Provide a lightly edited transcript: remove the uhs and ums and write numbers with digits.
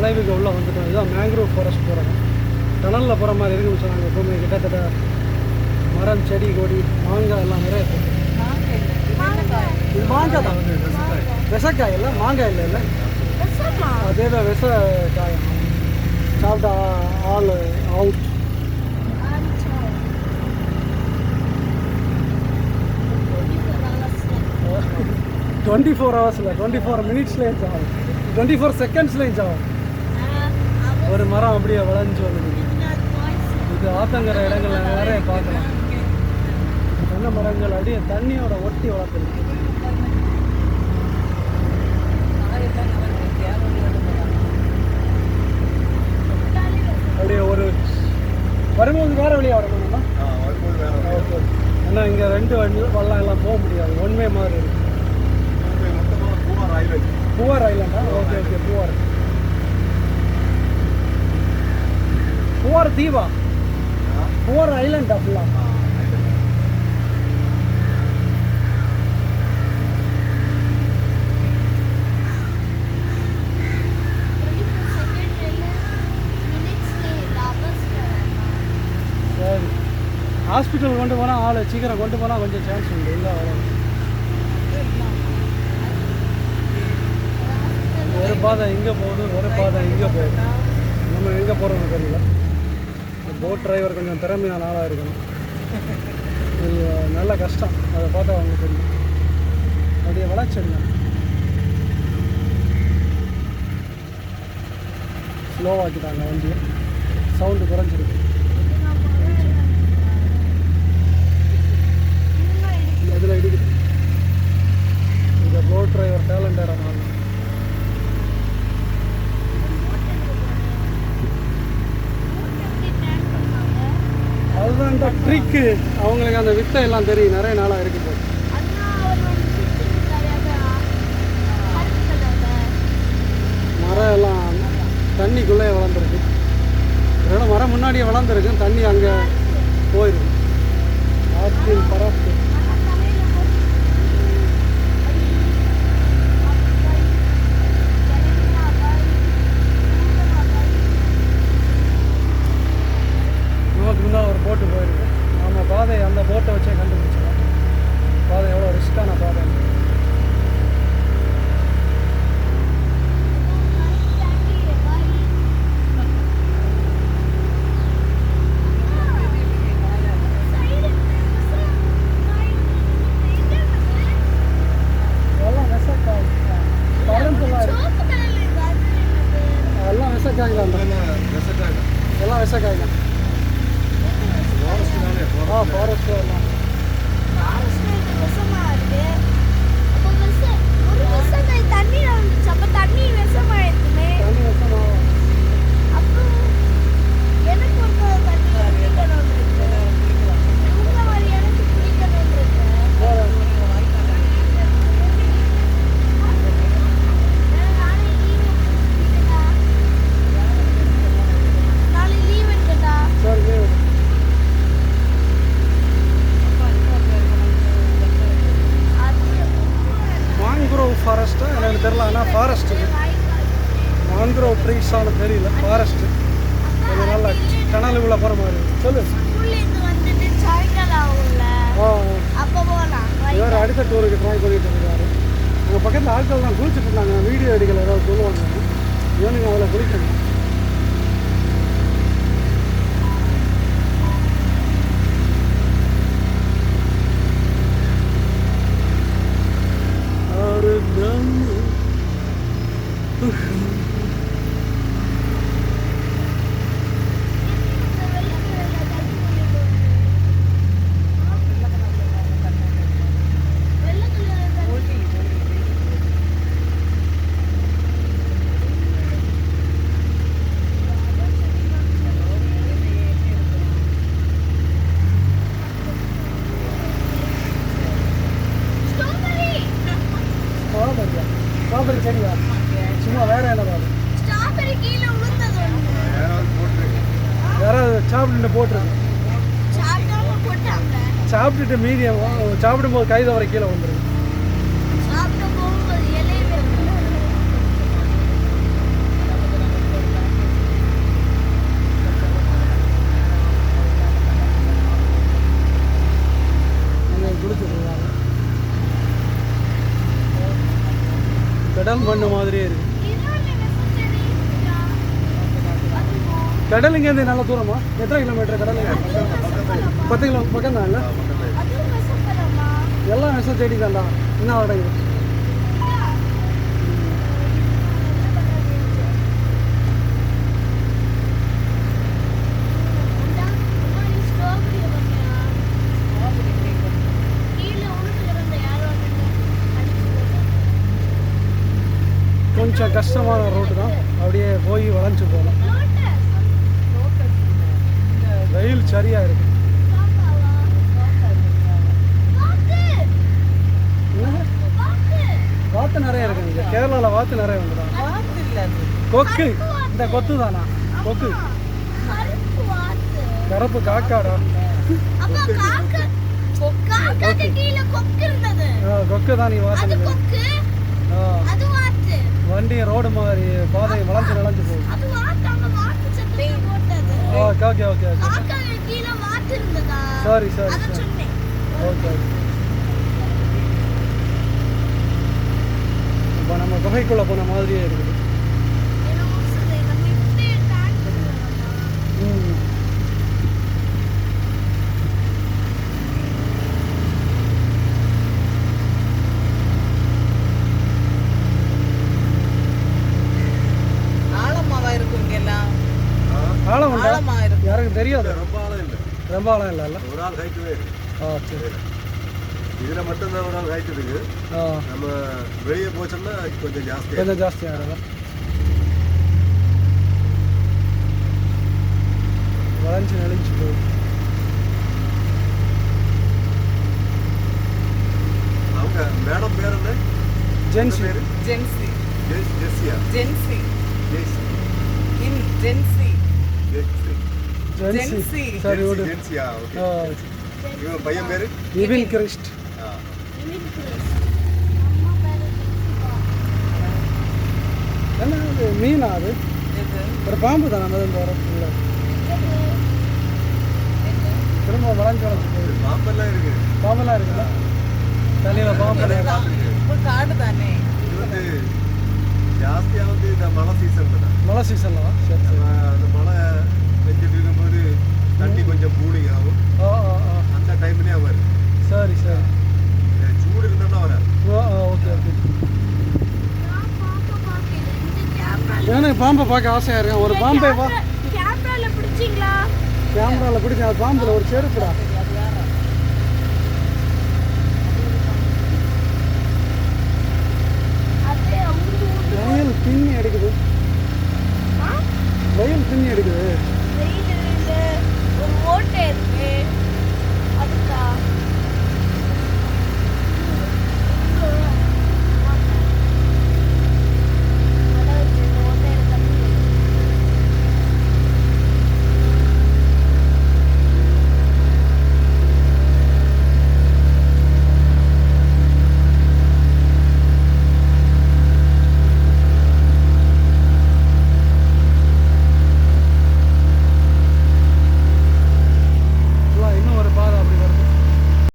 டிரைவுக்கு உள்ளே வந்துட்டோம். இதுதான் மேங்க்ரோவ் ஃபாரஸ்ட் போகிறோம். டனலில் போகிற மாதிரி இருக்குன்னு சொன்னாங்க. எப்போவுமே கிட்டத்தட்ட மரம், செடி, கொடி, மாங்காய் எல்லாம் நிறைய இருக்குது. இது மாங்காய் தான். விசக்காய் இல்லை, மாங்காய் இல்லை இல்லை, அதே தான் விசக்காய். சாப்பிட்டா ஆள் அவுட். 24 ஹவர்ஸில் 24 மினிட்ஸ்லேயே ஆகும், 24 செகண்ட்ஸ்லேயும் ஆகும். ஒரு மரம் அப்படியே விளைஞ்சு வருது. இது ஆத்தங்கர இடங்களில் நிறைய பார்க்கலாம். தென்னை மரங்கள் அப்படியே தண்ணியோட ஒட்டி வளர்த்துருக்கு. அப்படியே ஒரு வரும்போது வேற வழியாக வரணும்னா ஓகே. ஏன்னா இங்கே 2 வண்டி வள்ளம் எல்லாம் போக முடியாது, ஒன்வே மாதிரி இருக்கு. பூவார் ஐலாண்டா? Okay okay. பூவார் தீவா, பூவார் ஐலாண்டா ஃபுல்லாக? சரி, ஹாஸ்பிட்டல் கொண்டு போனால் ஆள் சீக்கிரம் கொண்டு போனால் கொஞ்சம் சான்ஸ் உண்டு. இல்லை அவ்வளோ ஒரு பாதை இங்கே போகுது, ஒரு பாதை இங்கே போகுது. நம்ம எங்கே போகிறோம்னு தெரியல. போட் டிரைவர் கொஞ்சம் திறமையான ஆளாக இருக்கணும். இது நல்ல கஷ்டம், அதை பார்த்தா அவங்க தெரியும். அப்படியே வளர்ச்சிடுங்க. ஸ்லோவாக்கிட்டாங்க வண்டியை, சவுண்டு குறைஞ்சிருக்கு. இதில் இடிக்குது. இந்த போட் டிரைவர் டேலண்டடான ஆள். அதுதான் இந்த ட்ரிக்கு. அவங்களுக்கு அந்த வித்தை எல்லாம் தெரியும், நிறைய நாளாக இருக்குது. மரம் எல்லாம் தண்ணிக்குள்ளே வளர்ந்துருக்கு. இதோட மரம் முன்னாடியே வளர்ந்துருக்கு, தண்ணி அங்கே போயிருக்கு. ஆற்றின் பரப்பு. ஒரு போட்டு போயிருக்கு. நம்ம பாதை அந்த போட்டை வச்சே கண்டுபிடிச்சிடலாம். பாதை எவ்வளோ ரிஸ்க்கான பாதை. எல்லாம் விசக்காய், எல்லாம் விசக்காய் தான். எல்லாம் விசக்காய் தான். ஃபாரஸ்ட் வரலாம். தண்ணி வந்துச்சு, அப்போ தண்ணி விஷமாயிருக்குமே. தண்ணி விஷமாகும். அப்புறம் எனக்கு ஒரு தண்ணி குடிக்கணும் இருக்கு. உங்களை மாதிரி எனக்கு குடிக்கணும் இருக்கு. நாளை லீவ் எடுக்கட்டா? சரி, லீவ். மேங்க்ரோவ் ஃபாரஸ்ட்டா எனக்கு தெரியல. ஆனால் ஃபாரஸ்ட் இது. மேங்க்ரோவ் ட்ரீஸானு தெரியல. ஃபாரஸ்ட்டு கொஞ்சம் நல்லா கனலுக்குள்ளே போகிற மாதிரி. சொல்லு. வேறு அடுத்த டூருக்கு ட்ரை பண்ணிட்டு இருக்காரு. அங்கே பக்கத்தில் ஆட்கள் தான் குளிச்சுட்டு இருந்தாங்க. வீடியோ எடுக்கல, ஏதாவது சொல்லுவாங்க. இவனுங்க அதில் குளிக்கணும். ஸ்ட்ராபெரி செடியா? சும்மா வேற என்ன பாரு. ஸ்ட்ராபெரி கீழே விழுந்தது. யாராவது சாப்பிட்டு போட்டுருக்கு. சாப்பிட்டுட்டு மீதியை சாப்பிடும்போது கை தவற கீழே வந்துருக்கு. கடல் மண்ணு மாதிரியே இருக்கு. இன்னொரு வெசல் செடி இருக்குடா. அதுவும் கடல் இங்கேருந்து நல்ல தூரமா? எத்தனை கிலோமீட்டர் கடல்? 10 கிலோ பக்கம் தாங்க. அதுவும் வெசப்பலமா? எல்லாம் விஷ செடி தான்டா. என்ன அடையுது? கொஞ்சம் கஷ்டமான ரோடு தான். அப்படியே போய் வளைஞ்சு போகணும். வெயில் சரியா இருக்கு. வாத்து நிறைய இருக்கு. இங்க கேரளால வாத்து நிறைய வந்துடும். கொக்கு இந்த கொத்து தானா? கொக்கு கருப்பு காக்காடா. கொக்கு தான் நீ வாசல். வண்டி ரோடு மாதிரி பாதை வளைஞ்சு வளைஞ்சு போகுது. ஓகே ஓகே ஓகே சரி சரி ஓகே. இப்போ நம்ம குகைக்குள்ளே போன மாதிரியே இருக்குது. ஆழம் உண்டா? யாருக்கும் தெரியாது. ரொம்ப ஆழம் இல்லைல்ல. ஒரு ஆள் ஹைட்டுவே இருக்கு. சரி. இதுல மட்டும்தான் ஒரு ஆள் ஹைட் இருக்கு. நம்ம வெளியே போச்சோம்னா கொஞ்சம் ஜாஸ்தியாக வளைஞ்சு நெளிஞ்சு போகுது. அவங்க மேடம் பேர் என்ன? ஜென்சி. ஜென்சி. ஜென்சியா? ஜென்சி. ஜென்சி. இன் ஜென்சி. ஜென்சி. ஜென்சி. சரி ஓடு. ஜென்சியா? ஓகே. இவன் பையன் பேரு? இவின் கிறிஸ்ட். என்ன அது மீனா? அது ஒரு பாம்பு தானே? அது வரும் இல்லை திரும்ப வளைஞ்சு வளைஞ்சு போகுது. பாம்பெல்லாம் இருக்கு. பாம்பெல்லாம் இருக்குல்ல? தலையில் பாம்பெல்லாம் இப்போ காடு தானே. இது வந்து ஜாஸ்தியா வந்து இந்த மழை சீசன் தான். மழை சீசன்லவா? சரி சரி. அந்த மழை பெஞ்சிட்டு இருக்கும்போது தண்ணி கொஞ்சம் கூலிங் ஆகும். அந்த டைம்லயே வரும். சரி சரி. சூடு இருந்தாலும் வராது. Okay okay. எனக்கு பாம்பை பார்க்க ஆசையாக இருக்கேன். ஒரு பாம்பை கேமரால பிடிச்சிங்களா? கேமராவில் பிடிச்ச அது பாம்பில் ஒரு செருப்புடா.